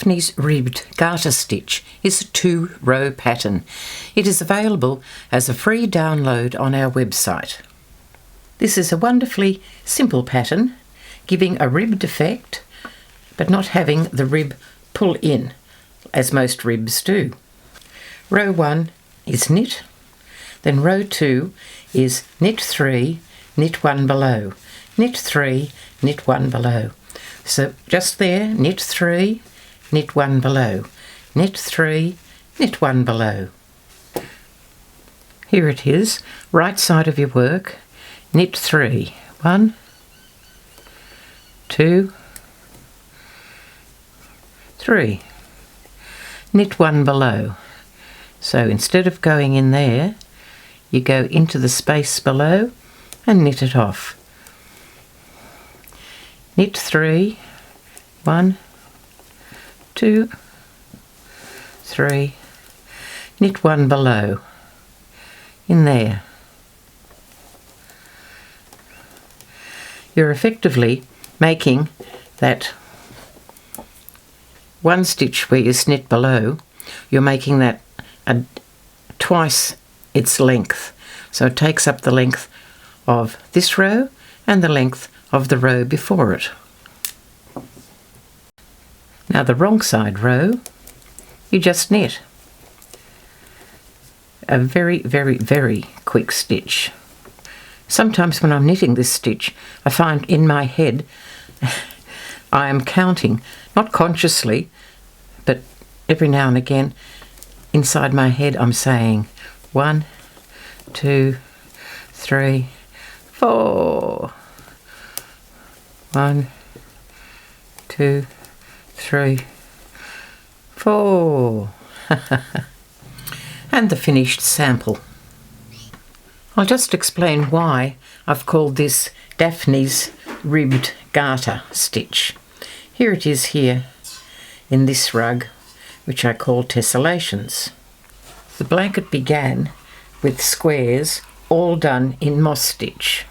Daphne's ribbed garter stitch is a 2-row pattern. It is available as a free download on our website. This is a wonderfully simple pattern, giving a ribbed effect, but not having the rib pull in, as most ribs do. Row 1 is knit, then row 2 is knit 3, knit 1 below, knit 3, knit 1 below. So just there, knit 3, knit 1 below, knit 3, knit 1 below. Here it is, right side of your work, knit 3, 1, 2, 3, knit 1 below. So instead of going in there, you go into the space below and knit it off. Knit 3, 1, 2, 3, knit 1 below, in there. You're effectively making that one stitch where you knit below, you're making that twice its length. So it takes up the length of this row and the length of the row before it. Now the wrong side row, you just knit. A very, very, very quick stitch. Sometimes when I'm knitting this stitch, I find in my head I am counting, not consciously, but every now and again inside my head I'm saying 1, 2, 3, 4. 1, 2, 3, 4. And the finished sample. I'll just explain why I've called this Daphne's ribbed garter stitch. Here it is here in this rug, which I call tessellations. The blanket began with squares all done in moss stitch,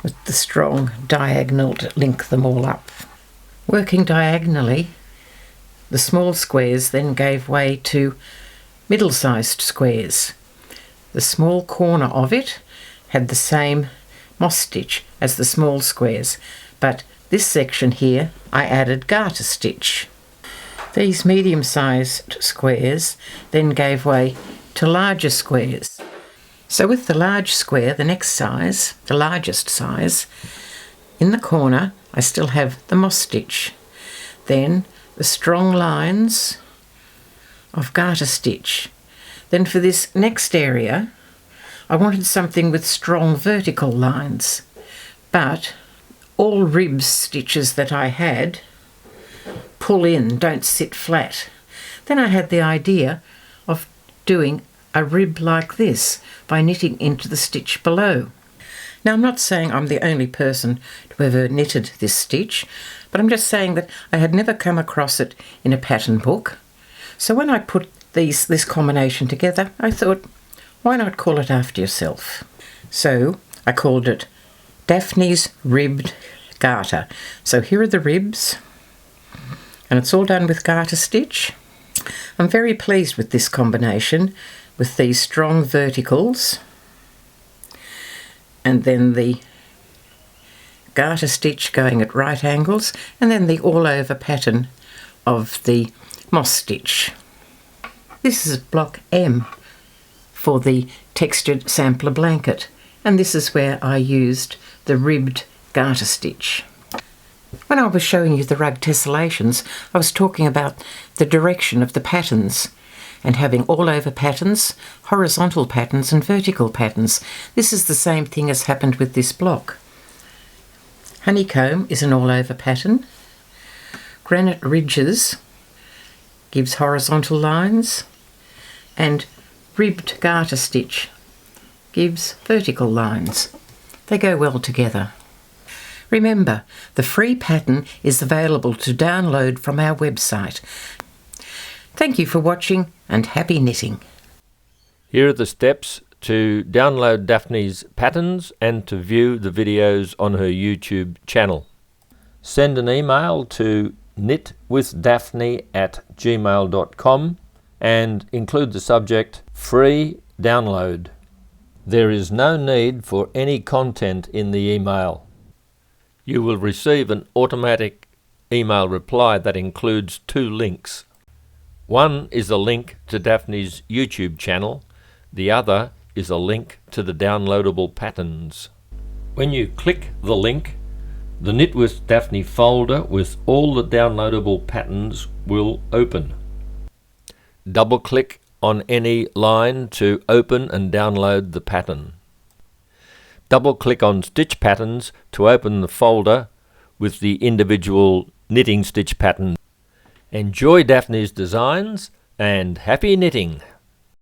with the strong diagonal to link them all up. Working diagonally, the small squares then gave way to middle-sized squares. The small corner of it had the same moss stitch as the small squares, but this section here I added garter stitch. These medium-sized squares then gave way to larger squares. So with the large square, the next size, the largest size, in the corner I still have the moss stitch. Then the strong lines of garter stitch. Then for this next area, I wanted something with strong vertical lines, but all rib stitches that I had pull in, don't sit flat. Then I had the idea of doing a rib like this by knitting into the stitch below. Now I'm not saying I'm the only person to ever knitted this stitch, but I'm just saying that I had never come across it in a pattern book. So when I put this combination together, I thought, why not call it after yourself? So I called it Daphne's ribbed garter. So here are the ribs, and it's all done with garter stitch. I'm very pleased with this combination, with these strong verticals and then the garter stitch going at right angles, and then the all-over pattern of the moss stitch. This is block M for the textured sampler blanket, and this is where I used the ribbed garter stitch. When I was showing you the rug tessellations, I was talking about the direction of the patterns and having all-over patterns, horizontal patterns and vertical patterns. This is the same thing as happened with this block. Honeycomb is an all-over pattern. Granite ridges gives horizontal lines, and ribbed garter stitch gives vertical lines. They go well together. Remember, the free pattern is available to download from our website. Thank you for watching, and happy knitting. Here are the steps to download Daphne's patterns and to view the videos on her YouTube channel. Send an email to knitwithdaphne@gmail.com and include the subject free download. There is no need for any content in the email. You will receive an automatic email reply that includes 2 links. One is a link to Daphne's YouTube channel. The other is a link to the downloadable patterns. When you click the link, the Knit with Daphne folder with all the downloadable patterns will open. Double-click on any line to open and download the pattern. Double-click on stitch patterns to open the folder with the individual knitting stitch pattern. Enjoy Daphne's designs and happy knitting!